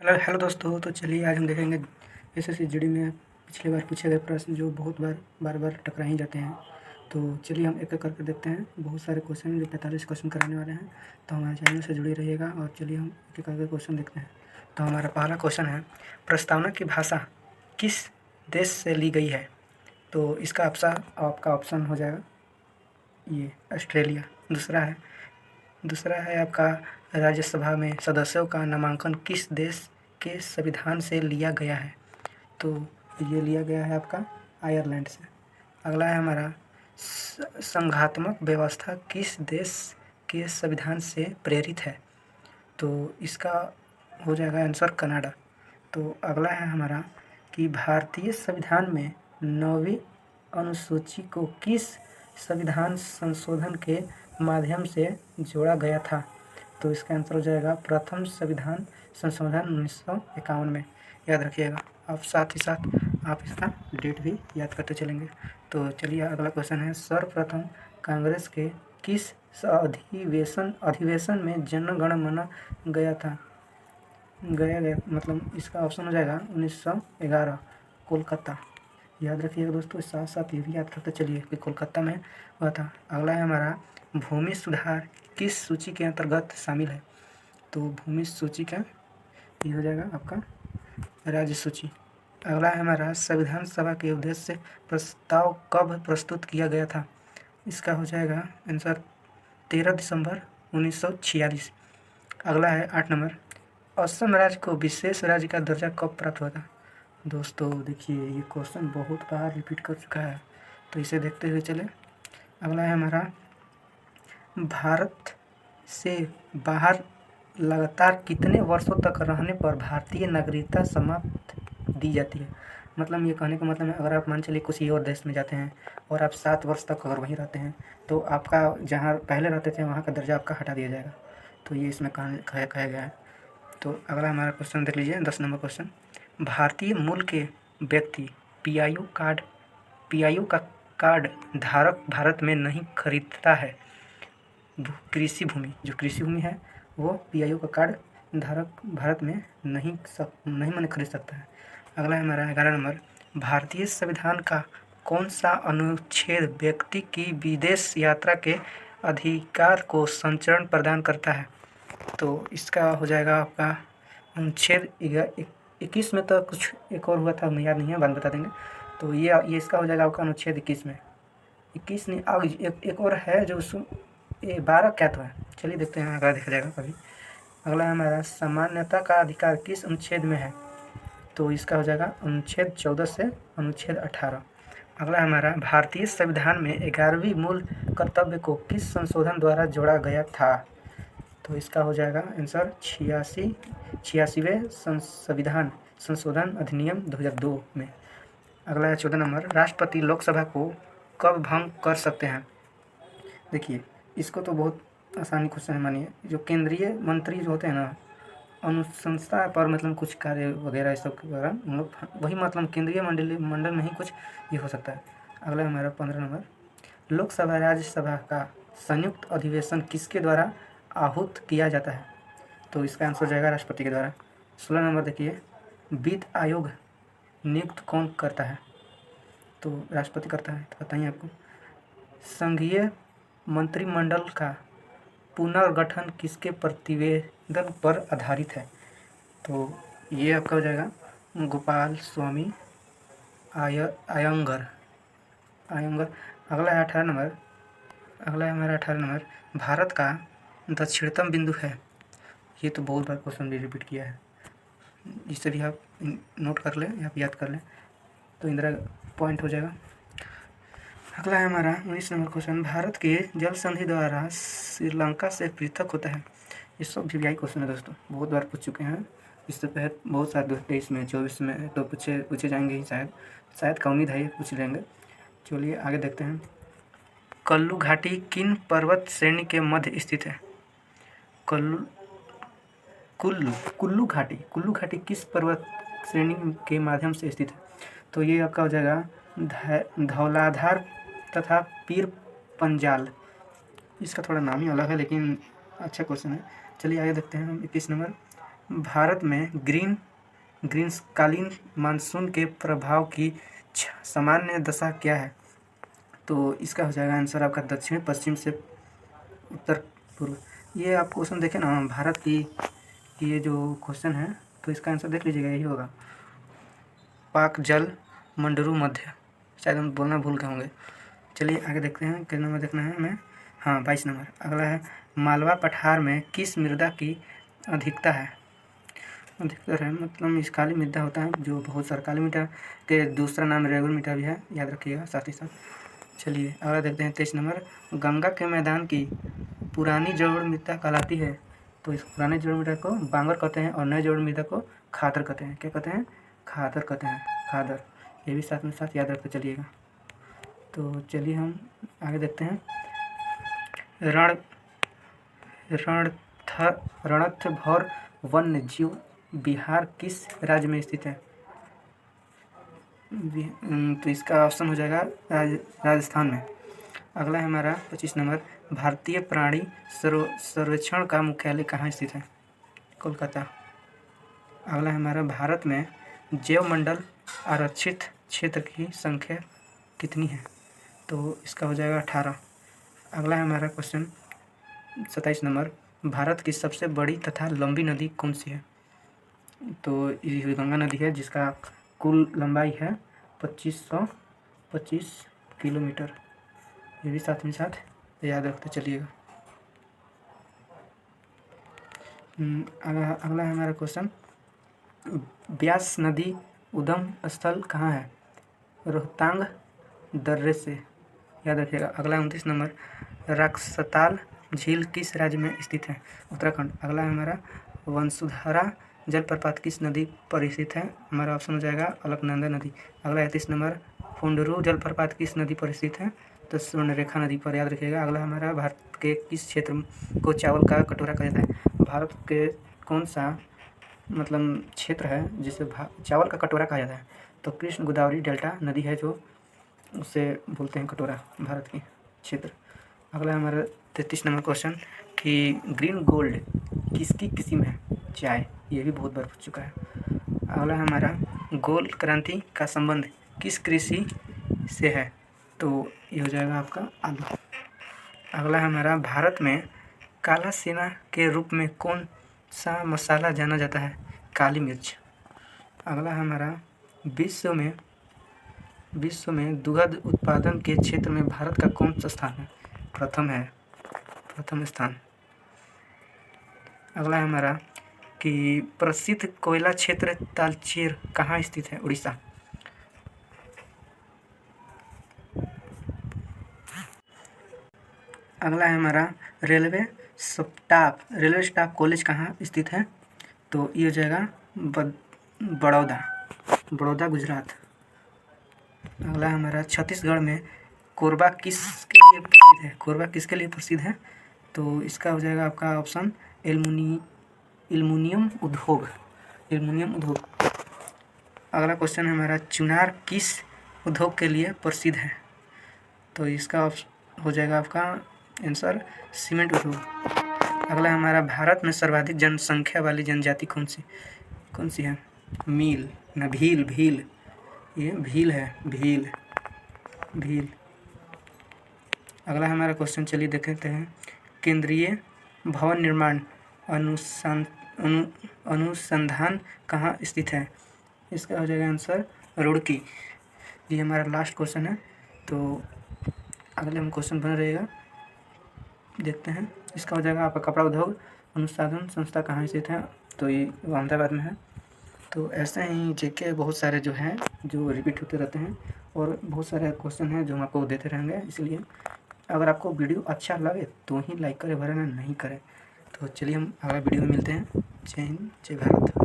Hello दोस्तों। तो चलिए आज हम देखेंगे एसएससी जीडी में पिछली बार पूछे गए प्रश्न जो बहुत बार टकरा ही जाते हैं। तो चलिए हम एक एक करके देखते हैं। बहुत सारे क्वेश्चन हैं जो 45 क्वेश्चन कराने वाले हैं, तो हमारे चैनल से जुड़े रहिएगा। और चलिए हम एक एक करके क्वेश्चन देखते हैं। तो हमारा पहला क्वेश्चन है, प्रस्तावना की भाषा किस देश से ली गई है? तो इसका आपका ऑप्शन हो जाएगा ये ऑस्ट्रेलिया। दूसरा है आपका, राज्यसभा में सदस्यों का नामांकन किस देश के संविधान से लिया गया है? तो ये लिया गया है आपका आयरलैंड से। अगला है हमारा, संघात्मक व्यवस्था किस देश के संविधान से प्रेरित है? तो इसका हो जाएगा आंसर कनाडा। तो अगला है हमारा कि भारतीय संविधान में 9वीं अनुसूची को किस संविधान संशोधन के माध्यम से जोड़ा गया था? तो इसका आंसर हो जाएगा प्रथम संविधान संशोधन 1951 में। याद रखिएगा। अब साथ ही साथ आप इसका डेट भी याद करते चलेंगे। तो चलिए अगला क्वेश्चन है, सर्वप्रथम कांग्रेस के किस अधिवेशन में जन गण मन गया था? गया मतलब इसका ऑप्शन हो जाएगा 1911 कोलकाता। याद रखिएगा दोस्तों। साथ साथ ये भी याद करते चलिए कि कोलकाता में हुआ था। अगला है हमारा, भूमि सुधार किस सूची के अंतर्गत शामिल है? तो भूमि सूची का ये हो जाएगा आपका राज्य सूची। अगला है हमारा, संविधान सभा के उद्देश्य से प्रस्ताव कब प्रस्तुत किया गया था? इसका हो जाएगा आंसर 13 दिसंबर 1946। अगला है 8 नंबर, असम राज्य को विशेष राज्य का दर्जा कब प्राप्त हुआ था? दोस्तों देखिए, ये क्वेश्चन बहुत बार रिपीट कर चुका है, तो इसे देखते हुए चले। अगला है हमारा, भारत से बाहर लगातार कितने वर्षों तक रहने पर भारतीय नागरिकता समाप्त दी जाती है? मतलब ये कहने का मतलब है, अगर आप मान चलिए किसी और देश में जाते हैं और आप 7 वर्ष तक अगर वहीं रहते हैं, तो आपका जहाँ पहले रहते थे वहाँ का दर्जा आपका हटा दिया जाएगा। तो ये इसमें कहा गया है। तो अगला हमारा क्वेश्चन देख लीजिए, 10 नंबर क्वेश्चन, भारतीय मूल के व्यक्ति पीआईयू का कार्ड धारक भारत में नहीं खरीदता है। कृषि भूमि है वो पीआईयू का कार्ड धारक भारत में नहीं माने खरीद सकता है। अगला है हमारा 11 नंबर, भारतीय संविधान का कौन सा अनुच्छेद व्यक्ति की विदेश यात्रा के अधिकार को संरक्षण प्रदान करता है? तो इसका हो जाएगा आपका अनुच्छेद 21 में। तो कुछ एक और हुआ था, हमें याद नहीं है, बाद में बता देंगे। तो ये इसका हो जाएगा आपका अनुच्छेद 21 में। 21 नहीं, अब एक और है जो ये 12 क्या तो है, चलिए देखते हैं, अगला देखा जाएगा कभी। अगला है हमारा, समानता का अधिकार किस अनुच्छेद में है? तो इसका हो जाएगा अनुच्छेद 14 से अनुच्छेद 18। अगला हमारा, भारतीय संविधान में 11वीं मूल कर्तव्य को किस संशोधन द्वारा जोड़ा गया था? तो इसका हो जाएगा आंसर 86वें संविधान संशोधन अधिनियम 2002 में। अगला है 14 नंबर, राष्ट्रपति लोकसभा को कब भंग कर सकते हैं? देखिए, इसको तो बहुत आसानी क्वेश्चन है। मानिए, जो केंद्रीय मंत्री जो होते हैं ना, अनुशंसा पर मतलब कुछ कार्य वगैरह इस सब के दौरान हम लोग वही मतलब केंद्रीय मंडल में ही कुछ ये हो सकता है। अगला हमारा 15 नंबर, लोकसभा राज्यसभा का संयुक्त अधिवेशन किसके द्वारा आहूत किया जाता है? तो इसका आंसर हो जाएगा राष्ट्रपति के द्वारा। 16 नंबर देखिए, वित्त आयोग नियुक्त कौन करता है? तो राष्ट्रपति करता है। तो बताइए आपको, संघीय मंत्रिमंडल का पुनर्गठन किसके प्रतिवेदन पर आधारित है? तो ये आपका हो जाएगा गोपाल स्वामी अयंगर। अगला है 18 नंबर। अगला है हमारा 18 नंबर, भारत का दक्षिणतम बिंदु है। ये तो बहुत बार क्वेश्चन भी रिपीट किया है, जिससे भी आप नोट कर लें या याद कर लें तो इंदिरा पॉइंट हो जाएगा। अगला है हमारा 19 नंबर क्वेश्चन, भारत के जल संधि द्वारा श्रीलंका से पृथक होता है। ये सब भी क्वेश्चन है दोस्तों, बहुत बार पूछ चुके हैं। इससे पहले बहुत सारे 23 में 24 में तो पूछे जाएंगे ही शायद का उम्मीद है ये पूछ लेंगे। चलिए आगे देखते हैं, कुल्लू घाटी किन पर्वत श्रेणी के मध्य स्थित है? कुल्लू घाटी किस पर्वत श्रेणी के माध्यम से स्थित है? तो ये आपका हो जाएगा धौलाधार तथा पीर पंजाल। इसका थोड़ा नाम ही अलग है लेकिन अच्छा क्वेश्चन है। चलिए आगे देखते हैं हम 21 नंबर, भारत में ग्रीष्मकालीन मानसून के प्रभाव की सामान्य दशा क्या है? तो इसका हो जाएगा आंसर आपका दक्षिण पश्चिम से उत्तर पूर्व। ये आप क्वेश्चन देखें ना, भारत की ये जो क्वेश्चन है तो इसका आंसर देख लीजिएगा, यही होगा पाक जल मंडरू मध्य। शायद हम बोलना भूल गए होंगे। चलिए आगे देखते हैं, कितना नंबर देखना है हमें। हाँ 22 नंबर। अगला है मालवा पठार में किस मृदा की अधिकता है? अधिकतर है मतलब इस काली मृदा होता है जो बहुत सारा, काली मृदा के दूसरा नाम रेगुल मृदा भी है, याद रखिएगा साथ ही साथ। चलिए अगला देखते हैं 23 नंबर। गंगा के मैदान की पुरानी जलोढ़ मृदा कहलाती है। तो इस पुराने जलोढ़ मृदा को बांगर कहते हैं और नए जलोढ़ मृदा को खादर कहते हैं। क्या कहते हैं? खादर कहते हैं, खादर। ये भी साथ में साथ याद रखते चलिएगा। तो चलिए हम आगे देखते हैं। रणथंभौर वन्य जीव बिहार किस राज्य में स्थित है? तो इसका ऑप्शन हो जाएगा राजस्थान में। अगला है हमारा 25 नंबर। भारतीय प्राणी सर्वेक्षण का मुख्यालय कहाँ स्थित है? कोलकाता। अगला है हमारा भारत में जैव मंडल आरक्षित क्षेत्र की संख्या कितनी है? तो इसका हो जाएगा 18। अगला है हमारा क्वेश्चन 27 नंबर। भारत की सबसे बड़ी तथा लंबी नदी कौन सी है? तो ये गंगा नदी है जिसका कुल लंबाई है 2525 किलोमीटर। ये भी साथ में साथ याद रखते चलिएगा। अगला है हमारा क्वेश्चन। ब्यास नदी उद्गम स्थल कहाँ है? रोहतांग दर्रे से, याद रखिएगा। अगला 29 नंबर। राक्सताल झील किस राज्य में स्थित है? उत्तराखंड। अगला है हमारा वंसुधारा जलप्रपात किस नदी पर स्थित है? हमारा ऑप्शन हो जाएगा अलकनंदा नदी। अगला 31 नंबर। फुंडरू जलप्रपात किस नदी पर स्थित है? तो स्वर्णरेखा नदी पर, याद रखिएगा। अगला हमारा भारत के किस क्षेत्र को चावल का कटोरा कहा जाता है? भारत के कौन सा मतलब क्षेत्र है जिसे चावल का कटोरा कहा जाता है? तो कृष्ण गोदावरी डेल्टा नदी है जो उसे बोलते हैं कटोरा, भारत की क्षेत्र। अगला हमारा 33 नंबर क्वेश्चन कि ग्रीन गोल्ड किसकी किस्म है? चाय। ये भी बहुत बार पूछ चुका है। अगला हमारा गोल क्रांति का संबंध किस कृषि से है? तो ये हो जाएगा आपका आलू। अगला हमारा भारत में काला सेना के रूप में कौन सा मसाला जाना जाता है? काली मिर्च। अगला हमारा विश्व में दुग्ध उत्पादन के क्षेत्र में भारत का कौन सा स्थान है? प्रथम स्थान। अगला हमारा कि प्रसिद्ध कोयला क्षेत्र तालचेर कहाँ स्थित है? उड़ीसा। अगला है हमारा रेलवे स्टाफ कॉलेज कहाँ स्थित है? तो ये हो जाएगा बड़ौदा गुजरात। अगला हमारा छत्तीसगढ़ में कोरबा किसके लिए प्रसिद्ध है? कोरबा किसके लिए प्रसिद्ध है? तो इसका हो जाएगा आपका ऑप्शन एल्युमिनियम उद्योग। अगला क्वेश्चन है हमारा चुनार किस उद्योग के लिए प्रसिद्ध है? तो इसका हो जाएगा आपका आंसर सीमेंट उद्योग। अगला हमारा भारत में सर्वाधिक जनसंख्या वाली जनजाति कौन सी है? मील ना भील। ये भील है, भील। अगला हमारा क्वेश्चन चलिए देखते हैं। केंद्रीय भवन निर्माण अनुसंधान कहाँ स्थित है? इसका हो जाएगा आंसर रुड़की। ये हमारा लास्ट क्वेश्चन है, तो अगले हम क्वेश्चन बना रहेगा, देखते हैं। इसका हो जाएगा आपका कपड़ा उद्योग अनुसंधान संस्था कहाँ स्थित है? तो ये अहमदाबाद में है। तो ऐसे ही जेके बहुत सारे जो हैं जो रिपीट होते रहते हैं और बहुत सारे क्वेश्चन हैं जो हम आपको देते रहेंगे। इसलिए अगर आपको वीडियो अच्छा लगे तो ही लाइक करें, वरना नहीं करें। तो चलिए हम अगला वीडियो में मिलते हैं। जय हिंद, जय भारत।